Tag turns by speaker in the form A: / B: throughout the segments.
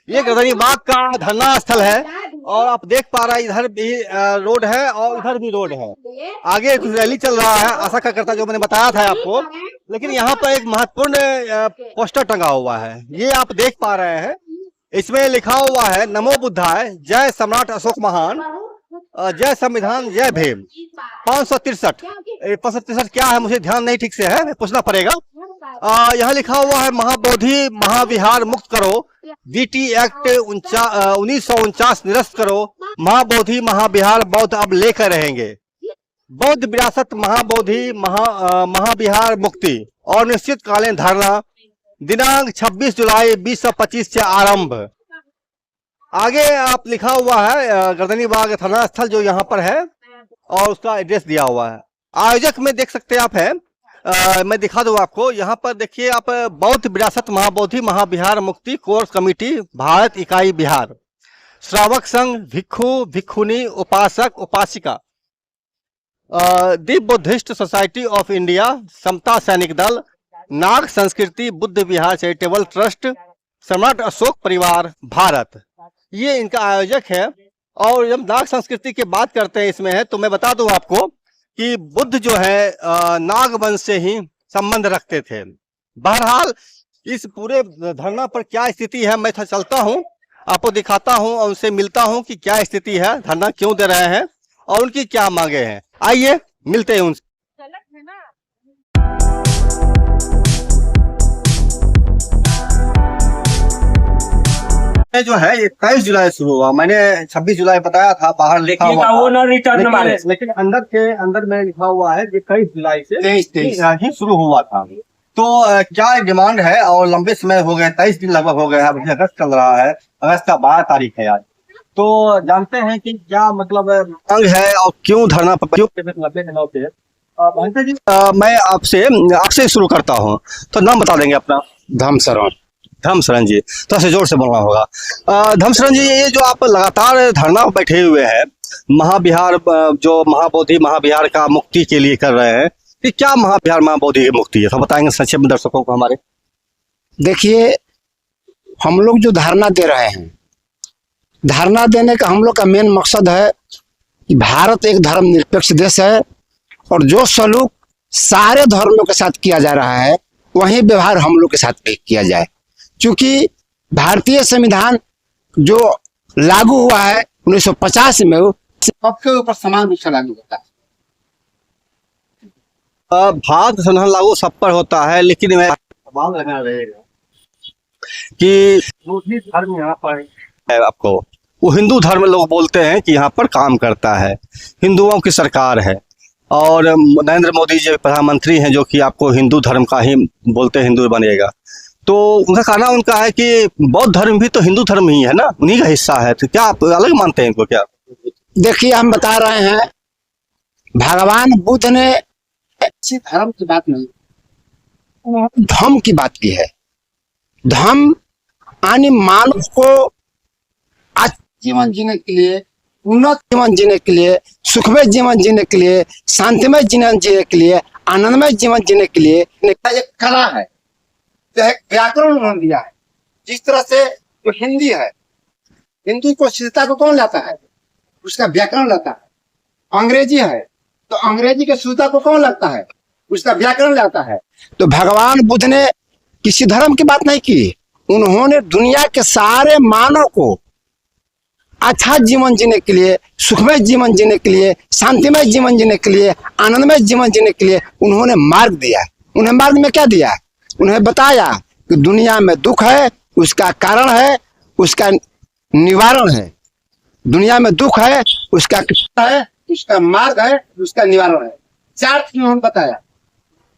A: ये गर्दनी बाग का धरना स्थल है और आप देख पा रहे हैं इधर भी रोड है और इधर भी रोड है। आगे कुछ रैली चल रहा है आशा कार्यकर्ता जो मैंने बताया था आपको, लेकिन यहाँ पर एक महत्वपूर्ण पोस्टर टंगा हुआ है। ये आप देख पा रहे हैं, इसमें लिखा हुआ है नमो बुद्धाय, जय सम्राट अशोक महान, जय संविधान, जय भीम। 563 क्या है मुझे ध्यान नहीं ठीक से है, पूछना पड़ेगा। यहाँ लिखा हुआ है महाबोधि महाविहार मुक्त करो, बीटी एक्ट 1949 निरस्त करो, महाबोधि महाविहार बौद्ध अब लेकर रहेंगे, बौद्ध विरासत महाबोधि महाविहार मुक्ति और निश्चितकालीन धरना, दिनांक 26 जुलाई 2025 से आरंभ। आगे आप लिखा हुआ है गर्दनी बाग धरना स्थल जो यहाँ पर है और उसका एड्रेस दिया हुआ है। आयोजक में देख सकते हैं आप है, मैं दिखा दूं आपको। यहाँ पर देखिए आप, बौद्ध विरासत महाबोधि महाविहार मुक्ति कोर्स कमेटी भारत इकाई बिहार, श्रावक संघ, भिक्षु भिक्षुनी, उपासक उपासिका, दीप बुद्धिस्ट सोसाइटी ऑफ इंडिया, समता सैनिक दल, नाग संस्कृति बुद्ध विहार चैरिटेबल ट्रस्ट, सम्राट अशोक परिवार भारत, ये इनका आयोजक है। और जब नाग संस्कृति की बात करते हैं इसमें है, तो मैं बता दूं आपको कि बुद्ध जो है नाग वंश से ही संबंध रखते थे। बहरहाल इस पूरे धरना पर क्या स्थिति है, मैं चलता हूं, आपको दिखाता हूं और उनसे मिलता हूं कि क्या स्थिति है, धरना क्यों दे रहे हैं और उनकी क्या मांगे हैं। आइए मिलते हैं उनसे। जो है ये 23 जुलाई शुरू हुआ, मैंने 26 जुलाई बताया था, बाहर लिखा हुआ था, लेकिन अंदर में लिखा हुआ है कि 23 जुलाई से ही शुरू हुआ था। तो क्या डिमांड है और लंबे समय हो गए, 23 दिन लगभग हो गए हैं, अभी अगस्त चल रहा है, अगस्त का 12 तारीख है आज। तो जानते हैं कि क्या मतलब मांग है और क्यों धरना पर मैं आपसे शुरू करता हूँ, तो नाम बता देंगे अपना? धर्मशरण जी, तो ऐसे जोर से बोलना होगा। धर्मशरण जी, ये जो आप लगातार धरना बैठे हुए हैं महाविहार, जो महाबोधि महाविहार का मुक्ति के लिए कर रहे हैं, कि क्या महाविहार महाबोधि की मुक्ति है, तो बताएंगे संक्षेप में दर्शकों को हमारे?
B: देखिए, हम लोग जो धरना दे रहे हैं, धरना देने का हम लोग का मेन मकसद है कि भारत एक धर्म निरपेक्ष देश है और जो सलूक सारे धर्मों के साथ किया जा रहा है वही व्यवहार हम लोग के साथ भी किया जाए। क्योंकि भारतीय संविधान जो लागू हुआ है 1950 में, सबके ऊपर समान रूप से लागू होता है।
A: भारत संविधान लागू सब पर होता है, लेकिन मैं सवाल लगा रहेगा कि धर्म यहाँ पर है, आपको वो हिंदू धर्म लोग बोलते हैं कि यहाँ पर काम करता है, हिंदुओं की सरकार है और नरेंद्र मोदी जी प्रधानमंत्री हैं जो कि आपको हिंदू धर्म का ही बोलते हैं, हिंदू बनेगा। तो उनका कहना उनका है कि बौद्ध धर्म भी तो हिंदू धर्म ही है ना, उन्हीं का हिस्सा है, तो क्या आप अलग मानते हैं इनको? क्या
B: देखिए, हम बता रहे हैं, भगवान बुद्ध ने अच्छी धर्म की बात नहीं, धर्म की बात की है। धर्म यानी मानव को अच्छा जीवन जीने के लिए, उन्नत जीवन जीने के लिए, सुखमय जीवन जीने के लिए, शांतिमय जीवन जीने के लिए, आनंदमय जीवन जीने के लिए एक कला है, व्याकरण उन्होंने दिया है। जिस तरह से जो हिंदी है, हिंदी को शुद्धता को कौन लाता है? उसका व्याकरण लाता है। अंग्रेजी है तो अंग्रेजी के शुद्धता को कौन लाता है? उसका व्याकरण लाता है। तो भगवान बुद्ध ने किसी धर्म की बात नहीं की, उन्होंने दुनिया के सारे मानव को अच्छा जीवन जीने के लिए, सुखमय जीवन जीने के लिए, शांतिमय जीवन जीने के लिए, आनंदमय जीवन जीने के लिए उन्होंने मार्ग दिया। उन्हें मार्ग में क्या दिया? उन्हें बताया कि दुनिया में दुख है, उसका कारण है, उसका निवारण है। दुनिया में दुख है, उसका है, उसका मार्ग है, उसका निवारण है। 4 चीज उन्होंने बताया।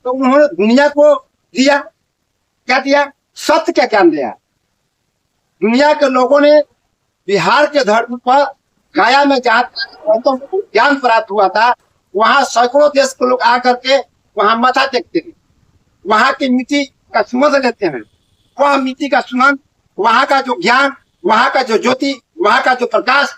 B: तो उन्होंने दुनिया को दिया, क्या दिया? सत्य का ज्ञान दिया। दुनिया के लोगों ने बिहार के धरती पर गया में जहाँ तो ज्ञान प्राप्त हुआ था, वहां सैकड़ों देश के लोग आकर के वहां माथा टेकते हैं, वहां की मिट्टी का सुगंध लेते हैं। वह मिट्टी का सुगंध, वहां का जो ज्ञान, वहां का जो ज्योति, वहां का जो प्रकाश,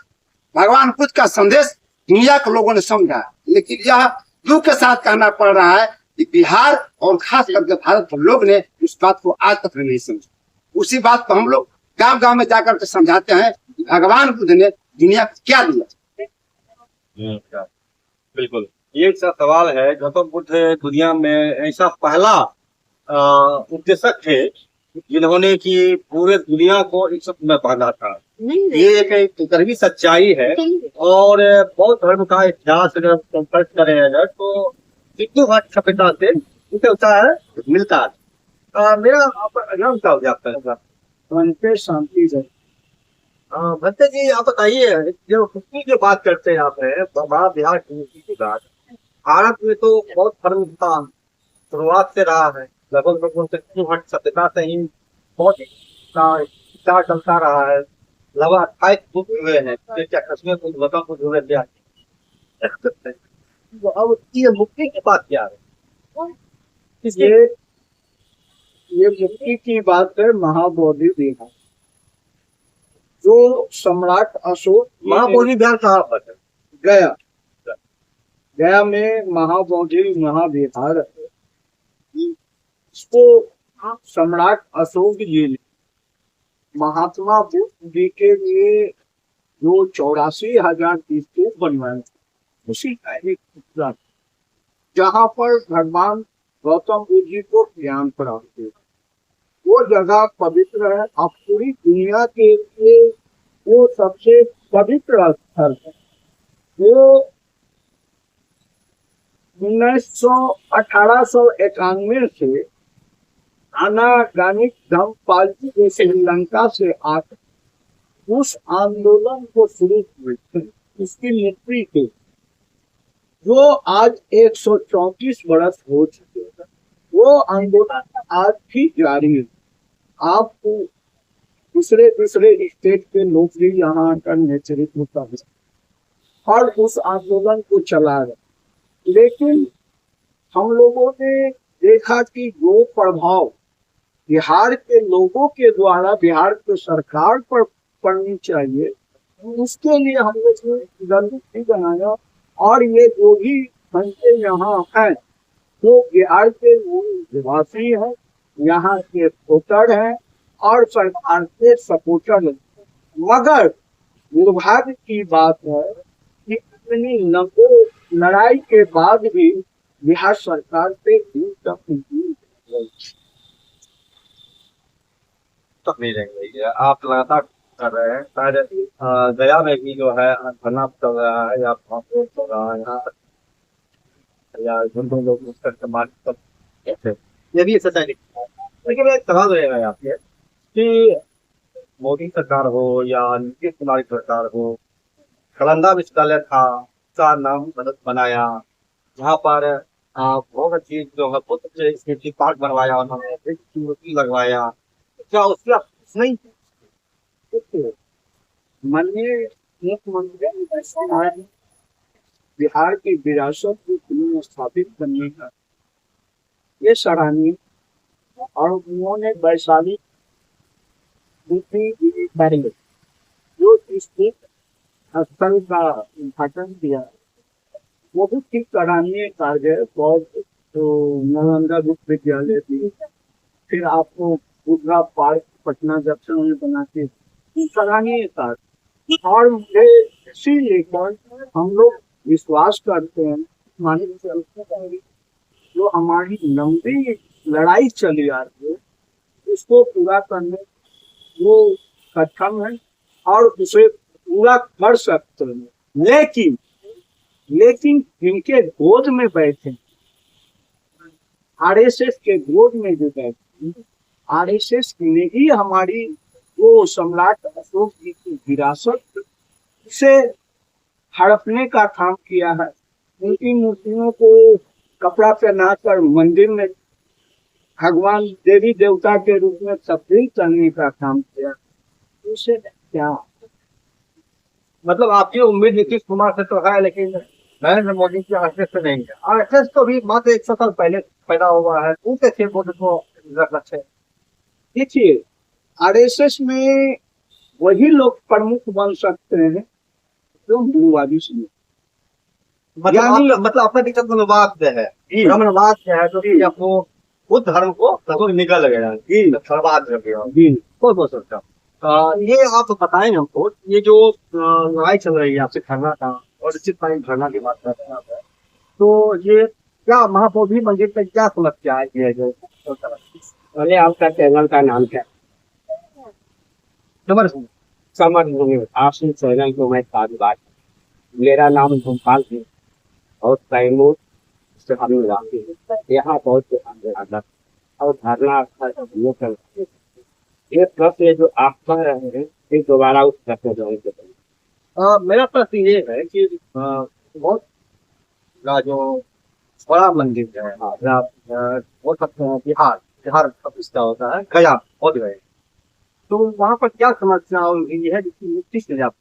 B: भगवान बुद्ध का संदेश दुनिया के लोगों ने समझा। लेकिन यह दुख के साथ कहना पड़ रहा है कि बिहार और खास करके भारत के लोग ने उस बात को आज तक नहीं समझा। उसी बात को हम लोग गांव गांव में जाकर के समझाते हैं कि भगवान बुद्ध ने दुनिया को क्या दिया।
A: बिल्कुल, ये एक सा सवाल है। गौतम बुद्ध दुनिया में ऐसा पहला उपदेशक थे जिन्होंने कि पूरे दुनिया को एक सूत्र में बांधा था। ये एक कड़वी सच्चाई है। और बौद्ध धर्म का इतिहास अगर संपर्क करें अगर तो हिंदू सभ्यता से उसे होता है मिलता है। मेरा नाम क्या हो गया आपका?
B: भंते शांति से।
A: भंते जी आप बताइए, जो मुक्ति की बात करते हैं आप है महाविहार की मुक्ति की बात, भारत में तो बहुत धर्म का शुरुआत से रहा है। लगभग सभ्यता से ही बहुत विचार चलता रहा है। लगभग 28 बुक हुए हैं, क्या कस्में कुछ गौतम बुद्ध हुए क्या? तो अब ये मुक्ति की बात क्या है?
B: ये मुक्ति की बात है महाबोधि विहार, जो सम्राट अशोक
A: महाबोधि विहार कहाँ पर है?
B: गया, गया में महाबोधि महाविहार है। इसको सम्राट अशोक जी ने महात्मा बुद्ध जी के लिए जो 84,000 स्तूप बनवाए उसी का एक टुकड़ा, जहाँ पर भगवान गौतम बुद्ध जी को ज्ञान प्राप्त हुआ। वो जगह पवित्र है। अब पूरी दुनिया के लिए वो सबसे पवित्र स्थल है। वो 1891 से अनागामिक धम्मपालजी के श्रीलंका से आकर उस आंदोलन को शुरू हुए थे। इसकी मृत्यु के जो आज 134 वर्ष हो चुके हैं, वो आंदोलन आज भी जारी है। आपको दूसरे स्टेट के लोग भी यहाँ आकर नेतृत्व कर और उस आंदोलन को चला रहे। लेकिन हम लोगों ने देखा कि जो प्रभाव बिहार के लोगों के द्वारा बिहार के सरकार पर पड़नी चाहिए, उसके लिए हम लोग ने रणनीति बनाया। और ये जो भी संस्थान यहाँ हैं वो बिहार के निवासी हैं, यहाँ के वोटर हैं और सरकार के सपोर्टर हैं। मगर दुर्भाग्य की बात है कि इतनी लंबी लड़ाई के बाद भी बिहार सरकार पे
A: तक नहीं रहेंगे। आप लगातार कर रहे हैं, शायद गया में भी जो है धरना चल रहा है या चल रहा है यहाँ या लोग उसका इस्तेमाल कर, ये भी सच्चाई दिखता है। लेकिन एक सवाल रहेगा यहाँ पे कि मोदी सरकार हो या नीतीश कुमार की सरकार हो, नालंदा विश्वविद्यालय था, उसका नाम बनाया, जहाँ पर बहुत अच्छी जो है बहुत अच्छे स्मृति पार्क बनवाया, उन्होंने एक मूर्ति लगवाया, क्या उसका नहीं?
B: माननीय मुख्यमंत्री बिहार की विरासत को पुनर्स्थापित करने का ये सराहनीय। और उन्होंने वैशाली जो स्थल का उद्घाटन किया, वो भी ठीक सराहनीय कार्य है। बहुत तो नालंदा विश्वविद्यालय थी, फिर आपको बुद्धा पार्क पटना जंक्शन में बना के सराहनीय कार्य। और मुझे इसी लेकर हम लोग विश्वास करते हैं जो हमारी लंबी लड़ाई चली आ रही है उसको पूरा करने वो सक्षम है और उसे पूरा कर सकते हैं। लेकिन जिनके गोद में बैठे, आरएसएस के गोद में जो बैठे, आरएसएस ने ही हमारी वो सम्राट अशोक जी की विरासत से हड़पने का काम किया है। उनकी मूर्तियों को कपड़ा पहनाकर मंदिर में भगवान देवी देवता के रूप में तब्दील करने का काम किया। उसे क्या
A: मतलब आपकी उम्मीद नीतीश कुमार से तो है, लेकिन नरेंद्र मोदी की आरएसएस से नहीं है। आरएसएस तो भी मात्र 100 साल पहले पैदा हुआ है, उनके सिर को लक्ष्य।
B: देखिए, आरएसएस में वही लोग प्रमुख बन सकते हैं जो हिंदूवादी से
A: मतलब अपना टीचर धर्मवाद है, ब्राह्मणवाद है, तो आपको बुद्ध धर्म को लगभग निकल गया, बहुत सोचता हूँ। ये आप बताएं हमको, ये जो लड़ाई चल रही है आपसे धरना का, और निश्चित टाइम धरना की बात कर रहे हैं आप, तो ये क्या महाबोधि मंदिर पे क्या समस्या है ये जो
C: अरे आपका चैनल का नाम क्या है?
A: समर
C: समझ होंगे आपसे चैनल को मैं धन्यवाद। मेरा नाम गोपाल है और कैमूर से हम निवासी हैं। यहाँ बहुत आदत और धरना ये चल रहा है। ये प्रश्न जो आप कह रहे हैं फिर दोबारा उस प्रश्न जो
A: मेरा प्रश्न ये है कि बहुत का जो बड़ा मंदिर है, बोल सकते हैं बिहार बिहार प्रतिष्ठा होता है गया बोध गए, तो वहाँ पर क्या समस्या हुई है जिसकी मिट्टी से आप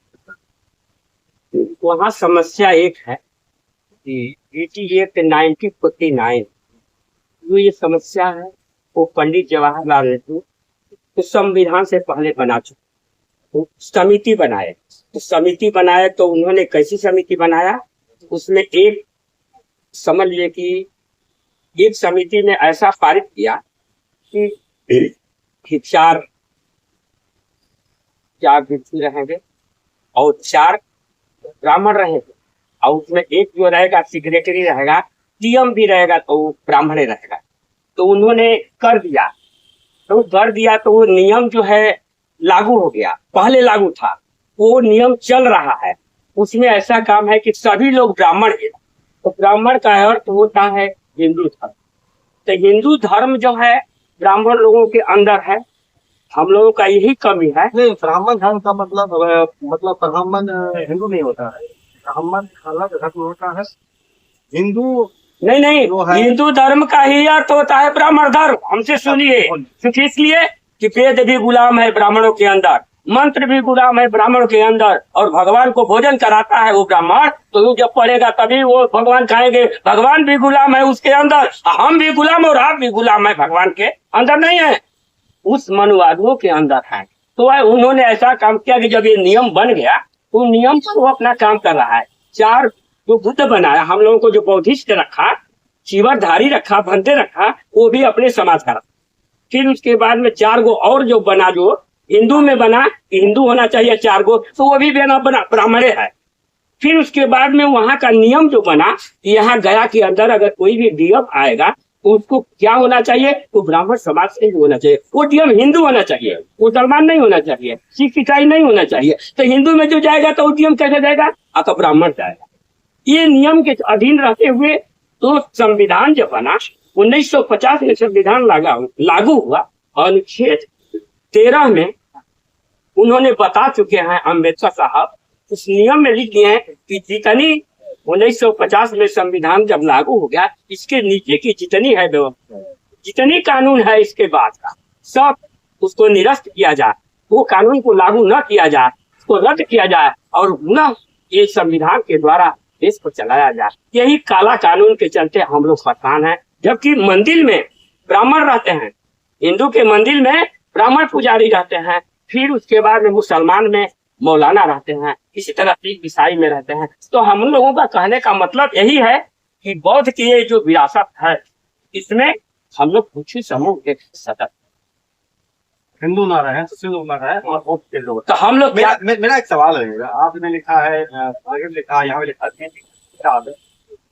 C: वहाँ समस्या एक है कि 1949 जो ये समस्या है वो पंडित जवाहरलाल नेहरू तो संविधान से पहले बना चुके, वो समिति बनाए। तो समिति बनाए तो उन्होंने कैसी समिति बनाया, उसमें एक समझ लिए कि एक समिति ने ऐसा पारित किया कि चार व्यक्ति रहेंगे और 4 ब्राह्मण रहेंगे और उसमें एक जो रहेगा सेक्रेटरी रहेगा, डीएम भी रहेगा तो वो ब्राह्मण रहेगा। तो उन्होंने कर दिया तो वो नियम जो है लागू हो गया, पहले लागू था वो नियम चल रहा है। उसमें ऐसा काम है कि सभी लोग ब्राह्मण हैं, तो ब्राह्मण का अर्थ होता है हिंदू धर्म। तो हिंदू धर्म जो है ब्राह्मण लोगों के अंदर है, हम लोगों का यही कमी है।
A: नहीं, ब्राह्मण धर्म का मतलब ब्राह्मण हिंदू नहीं होता है, ब्राह्मण अलग धर्म होता है। हिंदू
C: नहीं
A: वो है।
C: हिंदू धर्म का ही अर्थ होता है ब्राह्मण धर्म। हमसे सुनिए, क्योंकि इसलिए कि वेद भी गुलाम है ब्राह्मणों के अंदर, मंत्र भी गुलाम है ब्राह्मणों के अंदर, और भगवान को भोजन कराता है वो ब्राह्मण, तो वो जब पढ़ेगा तभी वो भगवान खाएंगे। भगवान भी गुलाम है उसके अंदर, हम भी गुलाम और आप भी गुलाम है, भगवान के अंदर नहीं है, उस मनुवादियों के अंदर है। तो उन्होंने ऐसा काम किया कि जब ये नियम बन गया तो नियम से वो अपना काम कर रहा है। 4 जो बुद्ध बनाया, हम लोगों को जो बौद्धिस्ट रखा, चीवरधारी रखा, भंते रखा, वो भी अपने समाज का रखा। फिर उसके बाद में 4 गो और जो बना, जो हिंदू में बना, हिंदू होना चाहिए 4 गो, तो वो भी बना ब्राह्मणे है। फिर उसके बाद में वहां का नियम जो बना, यहाँ गया के अंदर अगर कोई भी डीएम आएगा तो उसको क्या होना चाहिए, तो ब्राह्मण समाज से ही होना चाहिए। वो डीएम हिंदू होना चाहिए, मुसलमान नहीं होना चाहिए, सिख ईसाई नहीं होना चाहिए। तो हिंदू में जो जाएगा तो डीएम कैसे जाएगा, तो ब्राह्मण जाएगा। ये नियम के अधीन रहते हुए तो संविधान जब बना 1950 में संविधान लागू हुआ। अनुच्छेद 13 में उन्होंने बता चुके हैं अम्बेडकर साहब, उस नियम में लिख दिए हैं कि जितनी 1950 में संविधान जब लागू हो गया, इसके नीचे की जितनी है व्यवस्था, जितनी कानून है इसके बाद का, सब उसको निरस्त किया जाए, वो कानून को लागू न किया जाए, उसको रद्द किया जाए और न ये संविधान के द्वारा देश को चलाया जाए। यही काला कानून के चलते हम लोग परेशान हैं। जबकि मंदिर में ब्राह्मण रहते हैं, हिंदू के मंदिर में ब्राह्मण पुजारी रहते हैं, फिर उसके बाद में मुसलमान में मौलाना रहते हैं, इसी तरह सिख ईसाई में रहते हैं। तो हम लोगों का कहने का मतलब यही है कि बौद्ध की ये जो विरासत है, इसमें हम लोग कुछ ही समूह के सदस्य,
A: हिंदू ना रहे, सिंध ना रहे और बौद्ध के लोग।
C: तो हम लोग
A: मेरा एक सवाल है, आपने लिखा है, लिखा है यहाँ पे लिखा है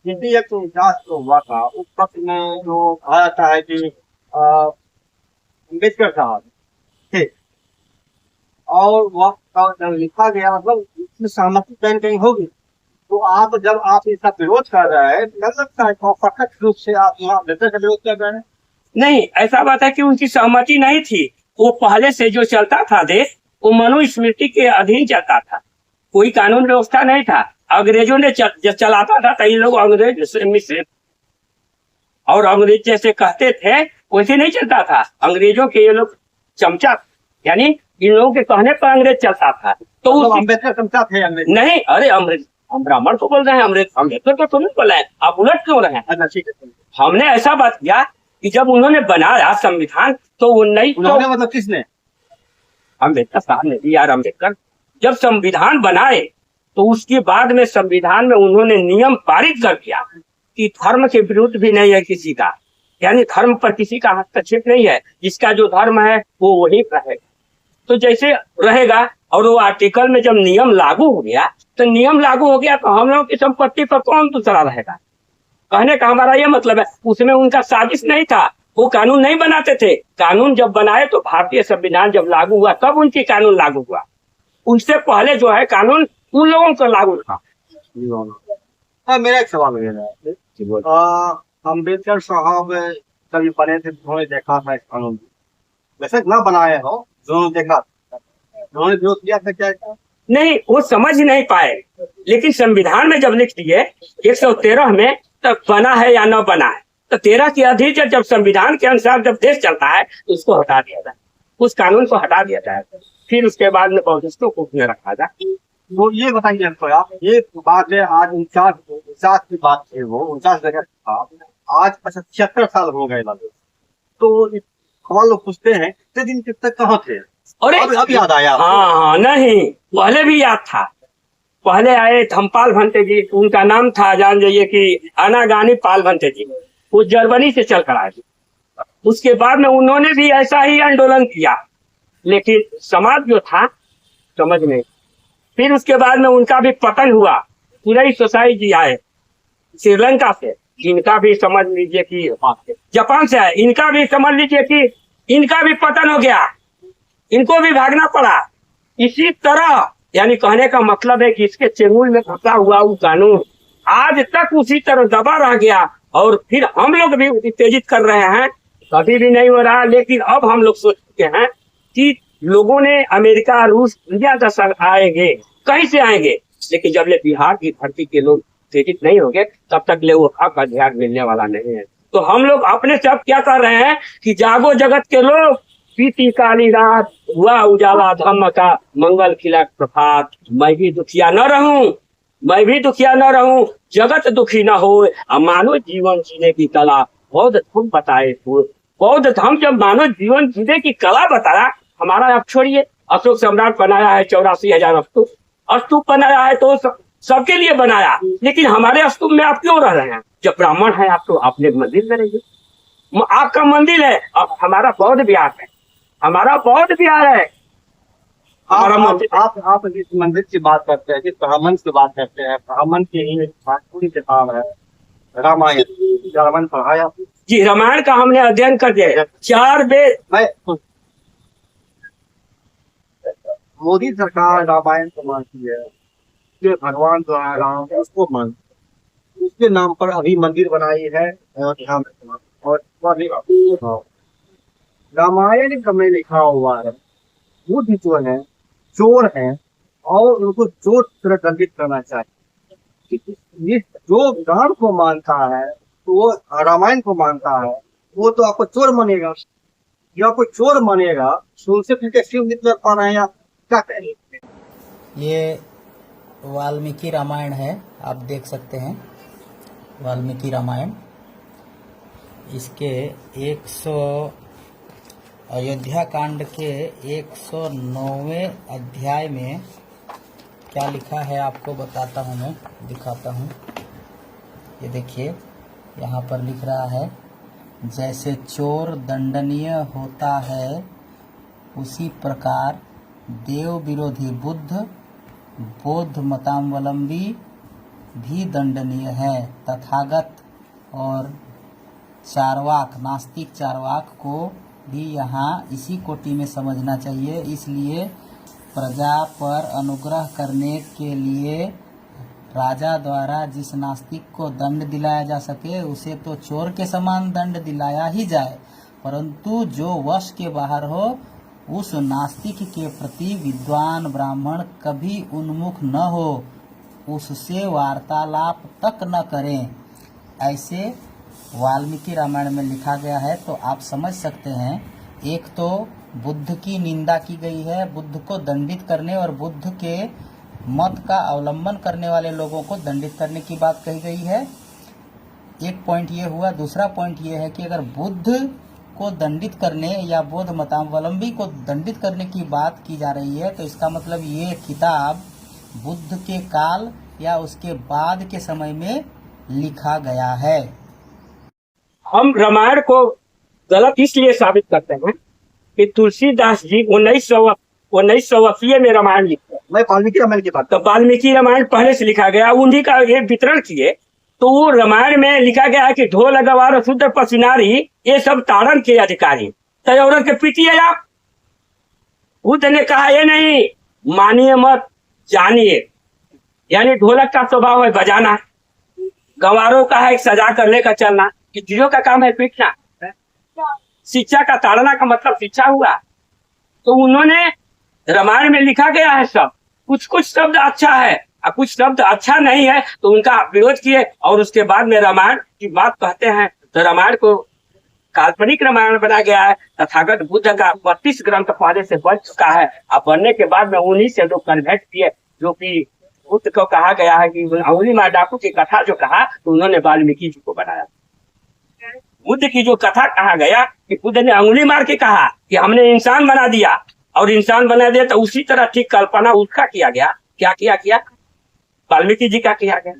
A: हिंदी एक इतिहास तो हुआ था, उस वक्त में जो कहा जाता है कि अम्बेडकर साहब थे, और वह लिखा गया, मतलब इसमें सहमति कहीं कहीं होगी। तो आप जब आप इसका विरोध कर रहे हैं, तो लगता है प्रत्यक्ष रूप से आप यहाँ अम्बेडकर का विरोध कर रहे हैं।
C: नहीं, ऐसा बात है कि उनकी सहमति नहीं थी। वो पहले से जो चलता था देश, वो मनुस्मृति के अधीन चलता था, कोई कानून व्यवस्था नहीं था। अंग्रेजों ने चलाता था, तो ये लोग अंग्रेज से मिश्रित और अंग्रेज जैसे कहते थे वैसे नहीं चलता था। अंग्रेजों के ये लोग चमचा, यानी इन लोगों के कहने पर अंग्रेज चलता था। तो
A: अम्बेडकर चमचा थे अंग्रेज
C: नहीं, अरे अंग्रेज, हम ब्राह्मण को बोल रहे हैं, अम्बेडकर को नहीं बोल रहे हैं, आप उलट क्यों रहे हैं?
A: अच्छा ठीक है,
C: हमने ऐसा बात किया कि जब उन्होंने बनाया संविधान तो
A: उन्होंने मतलब किसने?
C: अम्बेडकर साहब ने, बी आर अम्बेडकर जब संविधान बनाए तो उसके बाद में संविधान में उन्होंने नियम पारित कर दिया कि धर्म के विरुद्ध भी नहीं है किसी का, यानी धर्म पर किसी का हस्तक्षेप नहीं है, जिसका जो धर्म है वो वही रहेगा। तो जैसे रहेगा। और वो आर्टिकल में जब नियम लागू हो गया तो नियम लागू हो गया तो हम लोगों की संपत्ति पर कौन दूसरा रहेगा? कहने का हमारा ये मतलब है, उसमें उनका साजिश नहीं था, वो कानून नहीं बनाते थे। कानून जब बनाए तो भारतीय संविधान जब लागू हुआ तब उनकी कानून लागू हुआ। उनसे पहले जो है कानून उन लोगों का लागू था।
A: हाँ, मेरा एक सवाल है। अम्बेडकर साहब कभी बने थे, उन्होंने देखा था इस कानून को, वैसे ना बनाए हो, उन्होंने देखा, उन्होंने विरोध किया था क्या?
C: नहीं, वो समझ ही नहीं पाए, लेकिन संविधान में जब लिख दिए 113 में, तब बना है या न बना है, तो 13 की अधिक जब संविधान के अनुसार जब देश चलता है तो उसको हटा दिया जाए, उस कानून को हटा दिया जाए, फिर उसके बाद में बौद्धिस्टों को उसमें रखा जाए।
A: वो ये बताइए हमको आप, ये बात है आज 49 की बात है, वो 49 जगह था, आज 76 साल हो गए लगे। तो सवाल लोग पूछते हैं इतने दिन तक कहाँ थे?
C: और
A: अब याद आया आपको?
C: हाँ, नहीं, पहले भी याद था। पहले आए धमपाल भंते जी, उनका नाम था, जान जाइए कि अनागानी पाल भंते जी, वो जर्मनी से चल कर आए। उसके बाद में उन्होंने भी ऐसा ही आंदोलन किया, लेकिन समाज जो था समझ नहीं। फिर उसके बाद में उनका भी पतन हुआ। पूरी सोसाइटी जी आए श्रीलंका से, इनका भी समझ लीजिए कि जापान से आए, इनका भी समझ लीजिए कि इनका भी पतन हो गया, इनको भी भागना पड़ा। इसी तरह यानी कहने का मतलब है कि इसके चंगुल में फंसा हुआ वो कानून आज तक उसी तरह दबा रह गया। और फिर हम लोग भी उत्तेजित कर रहे हैं, कभी भी नहीं हो रहा, लेकिन अब हम लोग सोच चुके हैं कि लोगों ने अमेरिका, रूस, इंडिया दशक आएंगे, कहीं से आएंगे, लेकिन जब ले बिहार की धरती के लोग उत्तेजित नहीं होंगे तब तक ले वो हक अधिकार मिलने वाला नहीं है। तो हम लोग अपने से अब क्या कर रहे हैं कि जागो जगत के लोग, बीती काली रात हुआ उजाला धम्म का, मंगल खिला प्रभात, मैं भी दुखिया न रहूं, मैं भी दुखिया न रहूं, जगत दुखी न हो, मानव जीवन जीने की कला बौद्ध धर्म बताए। बौद्ध धर्म जब मानव जीवन जीने की कला बताया, हमारा अब छोड़िए, अशोक सम्राट बनाया है 84,000 स्तूप, स्तूप बनाया है तो सबके लिए बनाया, लेकिन हमारे स्तूप में आप क्यों रह रहे हैं? जब ब्राह्मण है आप तो अपने मंदिर में रहिए, आपका मंदिर है, अब हमारा बौद्ध विहार है, हमारा बौद्ध विहार है।
A: आप जिस मंदिर की बात करते हैं, जिस ब्राह्मण की बात करते हैं, ब्राह्मण की ही पूरी किताब है रामायण, रामायण पढ़ाया
C: जी, रामायण का हमने अध्ययन कर दिया, 4 वेद।
A: मोदी सरकार रामायण को मानती है, जो भगवान जो है राम उसको मान, उसके नाम पर अभी मंदिर बनाई है। और रामायण में लिखा हुआ है बुद्ध जो है चोर है और उनको चोर तरह दंडित करना चाहिए। जो राम को मानता है तो वो रामायण को मानता है, वो तो आपको चोर मानेगा, या कोई चोर मानेगा तो उनसे फिर कैसे उम्मीद कर पा रहे हैं आप? क्या कहेंगे?
D: ये वाल्मीकि रामायण है, आप देख सकते हैं वाल्मीकि रामायण। इसके 100 अयोध्या कांड के 109वें अध्याय में क्या लिखा है आपको बताता हूँ, मैं दिखाता हूँ। ये देखिए, यहाँ पर लिख रहा है, जैसे चोर दंडनीय होता है उसी प्रकार देव विरोधी बुद्ध, बौद्ध मतावलंबी भी दंडनीय है। तथागत और चारवाक, नास्तिक चारवाक को भी यहाँ इसी कोटि में समझना चाहिए। इसलिए प्रजा पर अनुग्रह करने के लिए राजा द्वारा जिस नास्तिक को दंड दिलाया जा सके उसे तो चोर के समान दंड दिलाया ही जाए, परंतु जो वश के बाहर हो उस नास्तिक के प्रति विद्वान ब्राह्मण कभी उन्मुख न हो, उससे वार्तालाप तक न करें। ऐसे वाल्मीकि रामायण में लिखा गया है। तो आप समझ सकते हैं, एक तो बुद्ध की निंदा की गई है, बुद्ध को दंडित करने और बुद्ध के मत का अवलंबन करने वाले लोगों को दंडित करने की बात कही गई है। एक पॉइंट ये हुआ। दूसरा पॉइंट ये है कि अगर बुद्ध को दंडित करने या बौद्ध मतावलंबी को दंडित करने की बात की जा रही है, तो इसका मतलब ये किताब बुद्ध के काल या उसके बाद के समय में लिखा गया है।
C: हम रामायण को गलत इसलिए साबित करते हैं कि तुलसीदास जी 1900 1980 में रामायण लिखा।
A: मैं वाल्मीकि रामायण की बात
C: तो वाल्मीकि रामायण पहले से लिखा गया, उन्हीं का ये वितरण किए। तो वो रामायण में लिखा गया है कि ढोल गवार शुद्ध पसिनारी ये सब ताड़न के अधिकारी, तो औरत के पीटिए आप। बुद्ध ने कहा ये नहीं, मानिए मत जानिए। यानी ढोलक का स्वभाव है बजाना, गंवारों का है सजा कर लेकर चलना, स्त्रियों का काम है पीटना। शिक्षा का ताड़ना का मतलब शिक्षा हुआ। तो उन्होंने रामायण में लिखा गया है सब, कुछ कुछ शब्द अच्छा है और कुछ शब्द अच्छा नहीं है, तो उनका विरोध किए। और उसके बाद में रामायण की बात कहते हैं तो रामायण को काल्पनिक रामायण बना गया है। तथागत बुद्ध का 32 ग्रंथ पहले से बन चुका है, और बनने के बाद में उन्हीं से लोग कन्वर्ट किए, जो कि बुद्ध को कहा गया है कि अंगुली मार डाकू की कथा जो कहा तो उन्होंने वाल्मीकि जी को बनाया। बुद्ध की जो कथा कहा गया कि बुद्ध ने अंगुली मार के कहा कि हमने इंसान बना दिया, और इंसान बना दिया तो उसी तरह ठीक कल्पना उसका किया गया। क्या किया वाल्मीकि जी का किया गया।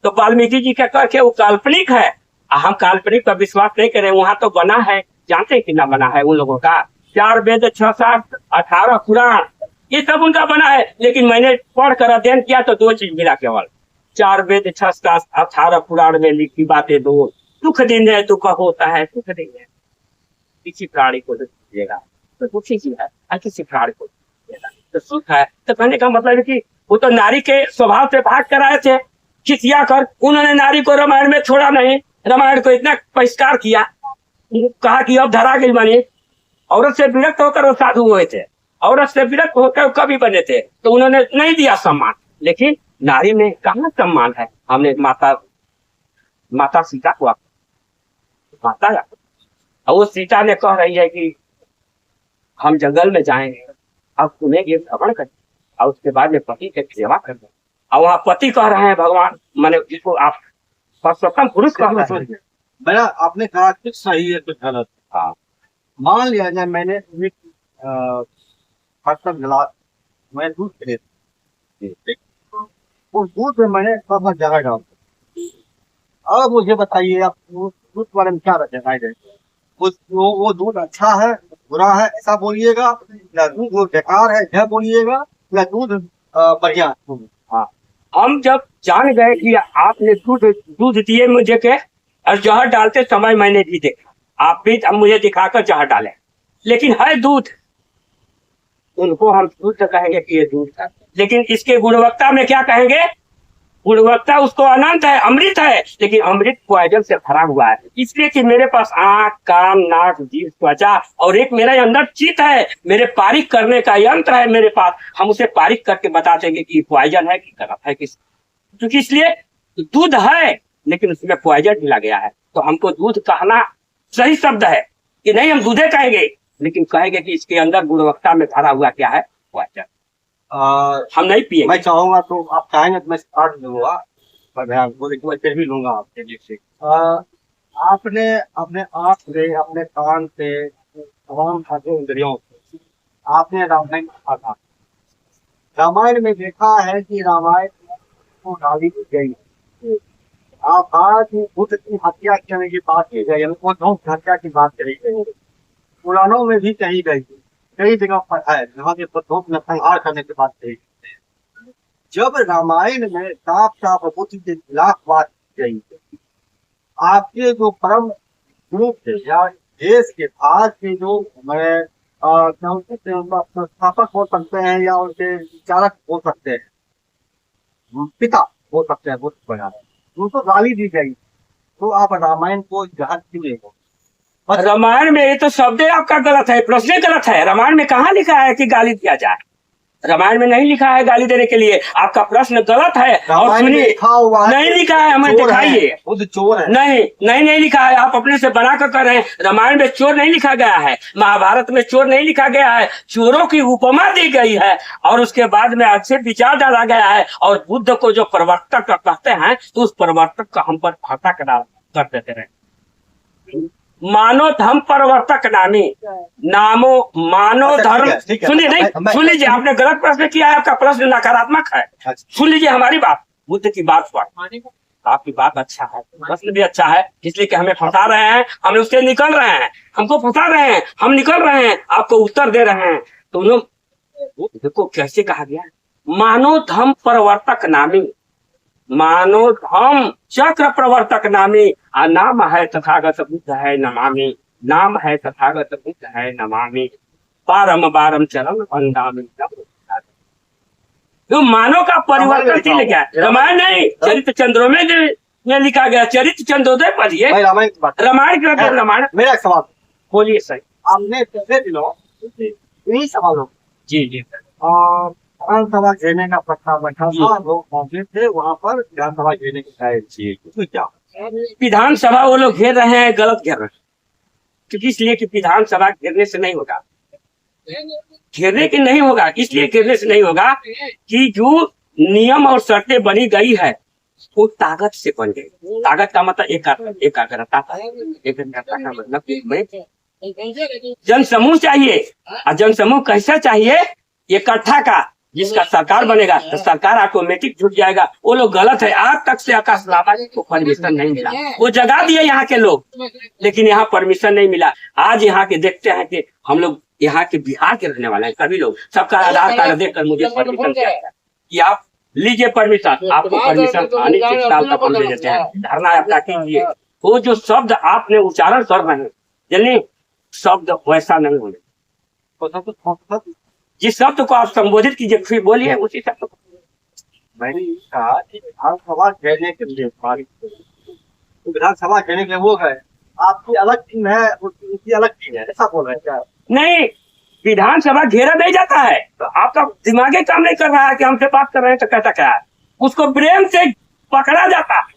C: तो वाल्मीकि जी का करके वो काल्पनिक है, हम काल्पनिक पर विश्वास नहीं करें। वहां तो बना है, जानते हैं कितना बना है उन लोगों का? 4 वेद 6 शास्त्र 18 पुराण, ये सब उनका बना है। लेकिन मैंने पढ़ कर अध्ययन किया तो 2 चीज मिला केवल, 4 वेद 6 शास्त्र 18 पुराण में लिखी बातें 2। दुख दिन है दुख होता है, सुख दिन है किसी प्राणी को दुख दीजिएगा तो दुखी ही है, और किसी प्राणी को दीजिएगा तो सुख है। तो कहने का मतलब है कि वो तो नारी के स्वभाव से भाग कर आए थे खिसिया कर, उन्होंने नारी को रामायण में छोड़ा नहीं, रामायण को इतना बहिष्कार किया, कहा कि अब धरा गई बनी। औरत से विरक्त होकर वो साधु हुए थे, औरत से विरक्त होकर कवि बने थे, तो उन्होंने नहीं दिया सम्मान। लेकिन नारी में कहाँ सम्मान है? हमने माता सीता को माता, और वो सीता ने कह रही है कि हम जंगल में जाएंगे, अब तुम्हें ये भ्रमण करें, और उसके बाद में पति की सेवा कर दें। और वहाँ पति कह रहे हैं भगवान, माने जिसको आप परसोत्तम पुरुष कह रहे हैं।
A: मेरा आपने कहा कुछ सही है कुछ गलत।
C: हाँ,
A: मान लिया जाए मैंने गिलास मैं दूध खरीद, उस दूध में मैंने सब जगह डाल। अब मुझे बताइए आप दूध के बारे में क्या राय देते हैं? वो दूध अच्छा है बुरा है ऐसा बोलिएगा, या दूध वो बेकार है यह बोलिएगा, या दूध बढ़िया है?
C: हाँ, हम जब जान गए कि आपने दूध दिए मुझे के, और जहर डालते समय मैंने भी देखा, आप भी मुझे दिखाकर जहर डाले, लेकिन है दूध, उनको हम दूध कहेंगे कि ये दूध है। लेकिन इसके गुणवत्ता में क्या कहेंगे? गुणवत्ता उसको अनंत है, अमृत है, लेकिन अमृत पॉइजन से भरा हुआ है। इसलिए कि मेरे पास आंख कान नाक जीभ त्वचा और एक मेरे अंदर चित्त है, मेरे पारिक करने का यंत्र है मेरे पास, हम उसे पारिक करके बता देंगे कि पॉइजन है कि गलत है। क्योंकि इसलिए दूध है लेकिन उसमें पॉइजन मिला गया है, तो हमको दूध कहना सही शब्द है कि नहीं, हम दूधे कहेंगे, लेकिन कहेंगे कि इसके अंदर गुणवत्ता में भरा हुआ क्या है? पॉइजन। हम नहीं पिए।
A: मैं चाहूंगा तो आप चाहेंगे तो मैं स्टार्ट लूंगा, पर मैं फिर भी लूंगा आपके लिए। आपने अपने आँख से अपने कान से तमाम खाते इंद्रियों से आपने रामायण पढ़ा था। रामायण में देखा है कि रामायण को गाली दी गई। आप आज बुद्ध की हत्या करने की बात की गई, उनको हत्या की बात करी गई, पुराणों में भी कही गई, कई जगह पढ़ा है जहाँ के बुद्धों ने संहार करने की बात कही। जब रामायण में साफ साफ बुद्ध के खिलाफ बात की गई, आपके जो परम गुरु थे या देश के आज के जो संस्थापक हो सकते हैं या उनके विचारक हो सकते हैं, पिता हो सकते हैं बुद्ध बना, उनको गाली दी गई, तो आप रामायण को जहां क्यों ले?
C: रामायण में ये तो शब्द आपका गलत है, प्रश्न गलत है। रामायण में कहाँ लिखा है कि गाली दिया जाए? रामायण में नहीं लिखा है गाली देने के लिए, आपका प्रश्न गलत है। और सुनिए, नहीं लिखा है, हमें दिखाइए।
A: खुद चोर है।
C: नहीं लिखा है, आप अपने से बना कर रहे हैं। रामायण में चोर नहीं लिखा गया है, महाभारत में चोर नहीं लिखा गया है, चोरों की उपमा दी गई है और उसके बाद में अच्छे विचार डाला गया है। और बुद्ध को जो प्रवर्तक कहते हैं तो उस प्रवर्तक का हम पर फाटा कर देते रहे। मानो धर्म प्रवर्तक नामी, नामो मानो धर्म। सुनिए, नहीं सुन लीजिए, आपने गलत प्रश्न किया है, आपका प्रश्न नकारात्मक है। सुन लीजिए हमारी बात, बुद्ध की बात पर। आपकी बात अच्छा है, प्रश्न भी अच्छा है, इसलिए कि हमें फंसा रहे हैं, हम उससे निकल रहे हैं, हमको फंसा रहे हैं, हम निकल रहे हैं, आपको उत्तर दे रहे हैं। तो देखो कैसे कहा गया, मानो धम प्रवर्तक नामी, मानो धम चक्र प्रवर्तक नामी, आ नाम है तथागत बुद्ध है नमामि, नाम है तथागत बुद्ध है नमामि, पारम बारम चरम वंदामि। तो मानव का परिवर्तन की लिखा है, रामायण नहीं, चरित्र चंद्रोदय में लिखा गया। चरित्र चंद्रोदय पढ़िए,
A: भाई रामायण की बात
C: रामायण की बात, रामायण।
A: मेरा एक सवाल,
C: बोलिए सर।
A: आपने पिछले दिनों यही सवाल हो,
C: जी जी
A: विधानसभा घेरने का प्रस्ताव बैठा था, लोग मौजूद थे वहाँ पर, विधानसभा घेरने की शायद थी, उसमें क्या?
C: विधानसभा वो लोग घेर रहे हैं, गलत घेर रहे हैं। क्योंकि इसलिए कि विधानसभा घेरने से नहीं होगा, घेरने के नहीं होगा, इसलिए घेरने से नहीं होगा कि जो नियम और शर्तें बनी गई है वो ताकत से बन गई। ताकत का मतलब एकाग्रता का, एकाग्रता का मतलब में जनसमूह चाहिए, और जनसमूह कैसा चाहिए, इकट्ठा का, जिसका सरकार बनेगा तो सरकार ऑटोमेटिक जुट जाएगा। वो लोग गलत है, आज तक से आकाश लामा को परमिशन नहीं मिला, वो जगा दिए यहाँ के लोग, लेकिन यहाँ परमिशन नहीं मिला। आज यहाँ के देखते हैं कि हम लोग यहाँ के बिहार के रहने वाले हैं, सभी लोग, सबका आधार कार्ड देखकर मुझे परमिशन चाहिए कि आप लीजिए परमिशन, आपको परमिशन आने के साल का दे देते हैं, धरना अपना कीजिए। वो जो शब्द आपने उच्चारण कर रहे हैं, यानी शब्द वैसा नहीं होने, जिस शब्द को आप संबोधित कीजिए फिर बोलिए उसी शब्द को।
A: मैंने कहा कि विधानसभा घेरने के लिए, विधानसभा घेरने के लिए वो गए, आपकी अलग टीम है, उनकी अलग टीम है, ऐसा बोल रहे हैं क्या?
C: नहीं, विधानसभा घेरा नहीं जाता है, तो आपका दिमागे काम नहीं कर रहा है कि हमसे बात कर रहे हैं तो कहता क्या है, उसको ब्रेन से पकड़ा जाता है।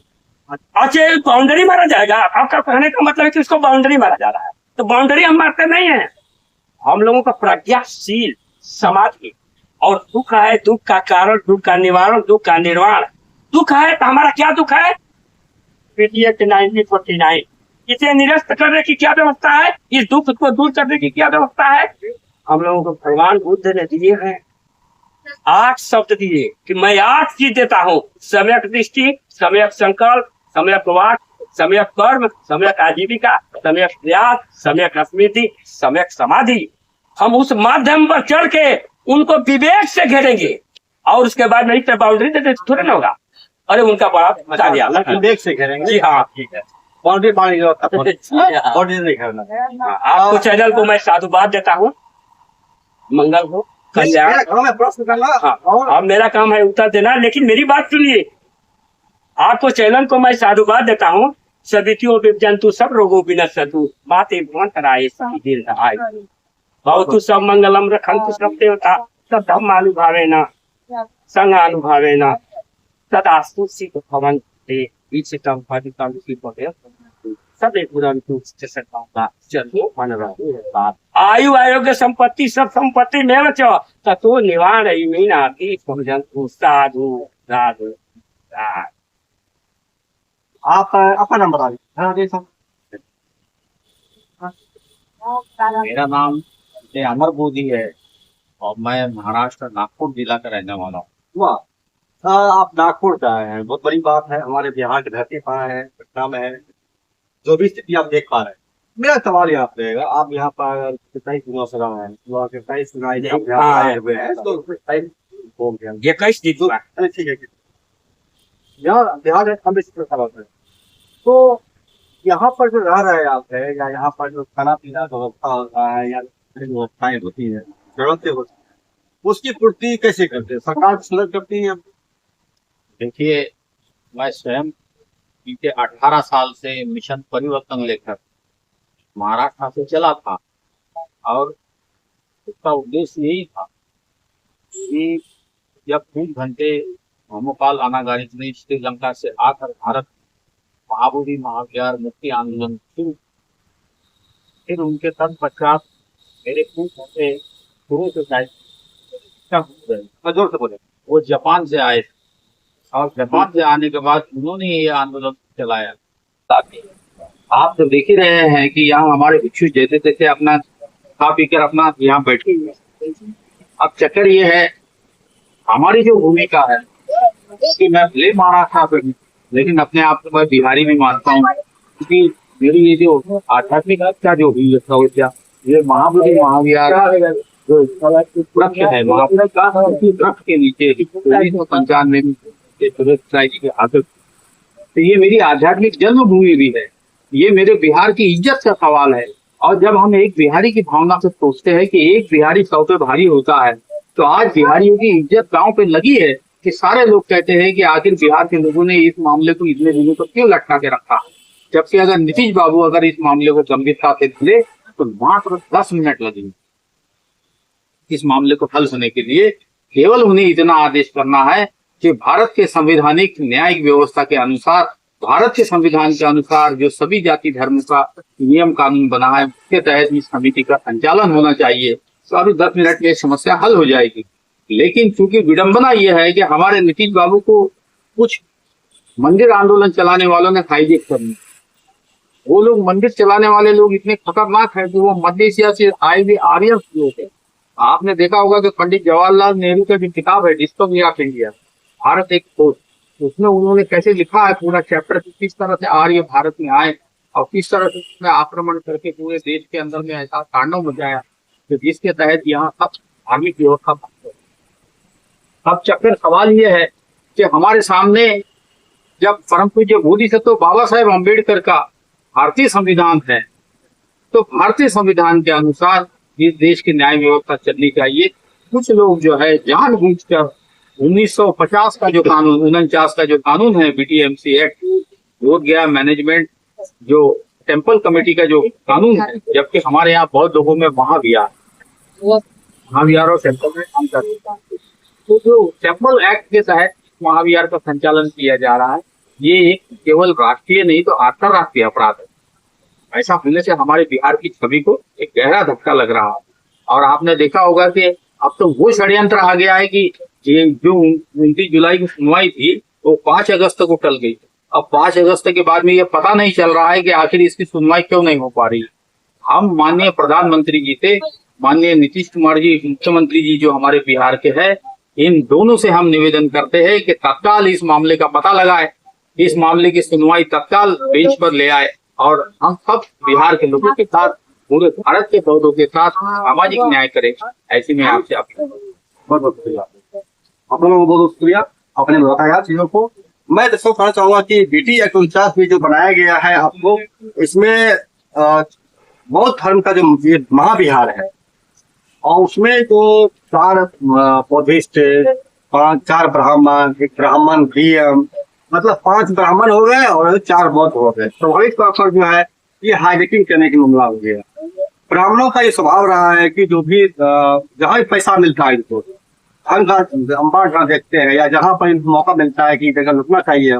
C: अच्छा, बाउंड्री मारा जाएगा, आपका कहने का मतलब है कि उसको बाउंड्री मारा जा रहा है, तो बाउंड्री हम मारते नहीं है। हम लोगों का प्रज्ञाशील समाज की, और दुख है, दुख का कारण, दुख का निवारण, दुख का निर्वाण। दुख है तो हमारा क्या दुख है, 1949 इसे निरस्त करने की क्या व्यवस्था है, इस दुख को दूर करने की क्या व्यवस्था है। हम लोगों को भगवान बुद्ध ने दिए हैं 8 शब्द दिए कि मैं 8 चीज देता हूँ, सम्यक दृष्टि, सम्यक संकल्प, सम्यक वाक, सम्यक कर्म, सम्यक आजीविका, सम्यक प्रयास, सम्यक स्मृति, सम्यक समाधि। हम उस माध्यम पर चढ़ के उनको विवेक से घेरेंगे, और उसके बाद नहीं तो बाउंड्री देते थोड़ा ना होगा। अरे उनका बड़ा बता दिया,
A: विवेक से घेरेंगे।
C: जी हाँ,
A: ठीक है, बाउंड्री पानी बाउंड्री नहीं घेरना।
C: आपको चैनल को मैं साधुवाद देता हूँ, मंगल हो, कल्याण।
A: मेरा काम है प्रश्न करना,
C: हाँ, मेरा काम है उत्तर देना, लेकिन मेरी बात सुनिए। आपको चैनल को मैं साधुवाद देता हूँ, सवितियों जंतु सब रोगों विनश्यतु, बातें भ्रमण कराए दीर्घायु, भवतु सब मंगलम रखन्तु सब देवता, सब धर्मानुभावेन संगानुभावेन सदास्तु सिद्ध भवन्ते इच्छितं फलितं सिद्धते सदैव पुरन्तु सत्संगा चलो मन रहो। आयु आरोग्य संपत्ति सब संपत्ति में च ततो निवारय मीनाति भजन्तु साधु साधु साधु।
A: आप अपना नंबर आ गया।
E: मेरा नाम अमर बोधी है और मैं महाराष्ट्र नागपुर जिला का रहने वाला हूँ।
A: वाह, आप नागपुर से आए हैं, बहुत बड़ी बात है। हमारे बिहार की धरती पर है, पटना में है, जो भी स्थिति आप देख पा रहे हैं। मेरा सवाल यहाँ पे रहेगा, आप यहाँ पर कितना चुनाव सुना है, कितना सुनाई आए हुए हैं, तो
C: 21 दिन हुआ।
A: ठीक है, यहाँ बिहार है, हम इस सवाल है, तो यहाँ पर जो रह रहे आप है, या यहाँ पर जो खाना पीना व्यवस्था होता है, या व्यवस्थाएं होती है, जरूरतें होती है, उसकी पूर्ति कैसे करते हैं? सरकार सुलभ करती है?
E: देखिए, मैं स्वयं बीते 18 साल से मिशन परिवर्तन लेकर महाराष्ट्र से चला था, और उसका उद्देश्य यही था कि जब 3 घंटे भूमपाल अनागारित ने श्रीलंका से आकर भारत महाबोधि महाविहार मुक्ति आंदोलन शुरू, फिर उनके तत्पश्चात मेरे कुछ घंटे शुरू से
A: जोर से बोले।
E: वो जापान से आए थे, और जापान से आने के बाद उन्होंने ये आंदोलन चलाया। ताकि आप तो देख ही रहे हैं कि यहाँ हमारे भिक्षु जैसे तैसे अपना खा पी कर अपना यहाँ बैठे हुए हैं। अब चक्कर ये है, हमारी जो भूमिका है कि मैं भले महाराष्ट्र पे हूँ, लेकिन अपने आप को मैं बिहारी भी मानता हूँ, क्योंकि मेरी ये जो आध्यात्मिक हत्या जो हुई है, ये महाबोधि महाविहार जो वृक्ष है महापुरुष का उसी वृक्ष के नीचे 1995 में जी के आदत। तो ये मेरी आध्यात्मिक जन्मभूमि भी है, ये मेरे बिहार की इज्जत का सवाल है। और जब हम एक बिहारी की भावना से सोचते हैं कि एक बिहारी 100 पे भारी होता है, तो आज बिहारियों की इज्जत गांव पे लगी है कि सारे लोग कहते हैं कि आखिर बिहार के लोगों ने इस मामले को इतने दिनों तक क्यों लटका के रखा। जबकि अगर नीतीश बाबू अगर इस मामले को गंभीरता से ले तो मात्र 10 मिनट लगेंगे इस मामले को हल होने के लिए। केवल उन्हें इतना आदेश करना है कि भारत के संवैधानिक न्यायिक व्यवस्था के अनुसार, भारत के संविधान के अनुसार जो सभी जाति धर्म का नियम कानून बना है उसके तहत इस समिति का संचालन होना चाहिए, तो अभी 10 मिनट में समस्या हल हो जाएगी। लेकिन चूंकि विडंबना यह है कि हमारे नीतीश बाबू को कुछ मंदिर आंदोलन चलाने वालों ने हाईजेक कर ली। वो लोग मंदिर चलाने वाले लोग इतने खतरनाक है कि वो मध्य एशिया से आए हुए आर्य लोग हैं। आपने देखा होगा कि पंडित जवाहरलाल नेहरू का जो किताब है डिस्कवरी ऑफ इंडिया, भारत एक खोज, उसमें उन्होंने कैसे लिखा है पूरा चैप्टर किस तरह से आर्य भारत में आए और किस तरह से उसमें आक्रमण करके पूरे देश के अंदर में ऐसा तांडव मचाया कि जिसके तहत यहाँ सब धार्मिक व्यवस्था। अब चक्कर सवाल ये है कि हमारे सामने जब परम पूज्य बोधिसत्व बाबा साहेब अम्बेडकर का भारतीय संविधान है, तो भारतीय संविधान के अनुसार इस देश की न्याय व्यवस्था चलनी चाहिए। कुछ लोग जो है जानबूझकर 1950 का जो कानून 49 का जो कानून है BTMC एक्ट, बोध गया मैनेजमेंट जो टेम्पल कमेटी का जो कानून है, जबकि हमारे यहाँ बहुत लोगों में महाविहार और टेम्पल में काम करते हैं, तो जो टेम्पल एक्ट के तहत महाविहार का संचालन किया जा रहा है, ये एक केवल राष्ट्रीय नहीं तो अंतरराष्ट्रीय अपराध है। ऐसा होने से हमारे बिहार की छवि को एक गहरा धक्का लग रहा है। और आपने देखा होगा कि अब तो वो षड्यंत्र आ गया है कि ये जो 29 जुलाई की सुनवाई थी वो 5 अगस्त को टल गई। अब 5 अगस्त के बाद में ये पता नहीं चल रहा है कि आखिर इसकी सुनवाई क्यों नहीं हो पा रही। हम माननीय प्रधानमंत्री जी से, माननीय नीतीश कुमार जी मुख्यमंत्री जी जो हमारे बिहार के हैं, इन दोनों से हम निवेदन करते हैं कि तत्काल इस मामले का पता लगाए, इस मामले की सुनवाई तत्काल बेंच पर ले आए और हम सब बिहार के लोगों के साथ, पूरे भारत के लोगों के साथ सामाजिक न्याय करें। ऐसी में आपसे
A: बहुत बहुत शुक्रिया, आप लोगों को बहुत शुक्रिया, आपने बताया चीजों को। मैं तो कहना चाहूंगा कि BT एक्ट 49 में जो बनाया गया है आपको, इसमें बौद्ध धर्म का जो ये महाविहार है और उसमें जो 4 बौद्धिस्ट, 4 ब्राह्मण, 1 ब्राह्मण BM, मतलब 5 ब्राह्मण हो गए और 4 बौद्ध हो गए। स्वाभाविक तौर पर जो है ये हाईजेकिंग करने की मामला हो गया। ब्राह्मणों का ये स्वभाव रहा है कि जो भी जहाँ भी पैसा मिलता है इनको अंबार देखते हैं, या जहाँ पर इनको मौका मिलता है कि जगह लुटना चाहिए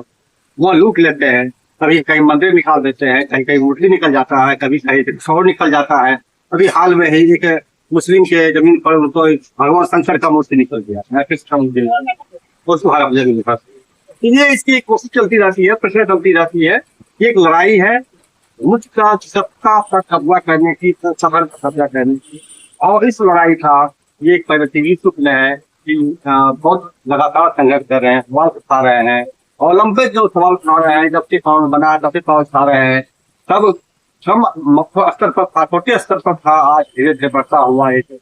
A: वो लूट लेते हैं। कभी कहीं मंदिर निकाल देते हैं, कहीं कहीं मूर्ति निकल जाता है, कभी कहीं शोर निकल जाता है। अभी हाल में ही एक मुस्लिम के जमीन पर उनको भगवान शंकर का मूर्ति निकल गया, उसको हरा मिला। ये इसकी कोशिश चलती रहती है, प्रक्रिया चलती रहती है। ये एक लड़ाई है मुझ का सबका कब्जा करने की, सफर का कब्जा करने की, और इस लड़ाई का ये एक प्रगति शुक्ल है कि बहुत लगातार संघर्ष कर रहे हैं, सवाल उठा रहे हैं और लंबे जो सवाल उठा रहे हैं, जब से कानून बना तब से सवाल उठा रहे हैं। तब कम स्तर पर था, छोटे स्तर पर था, आज धीरे धीरे बढ़ता हुआ एक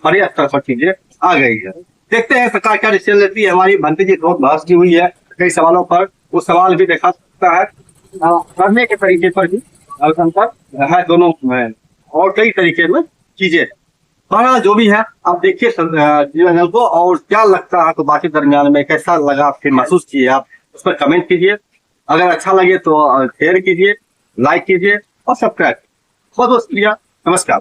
A: बड़े स्तर पर चीजें आ गई है। देखते हैं सरकार क्या डिसीजन लेती है। हमारी भंती जी बहुत बहस की हुई है कई सवालों पर, वो सवाल भी देखा सकता है करने के तरीके पर भी है दोनों में, और कई तरीके में चीजें। हाँ जो भी है आप देखिए चैनल को, और क्या लगता है तो बाकी दरमियान में कैसा लगा, फिर महसूस किए आप उस पर कमेंट कीजिए। अगर अच्छा लगे तो शेयर कीजिए, लाइक कीजिए और सब्सक्राइब। बहुत बहुत शुक्रिया, नमस्कार।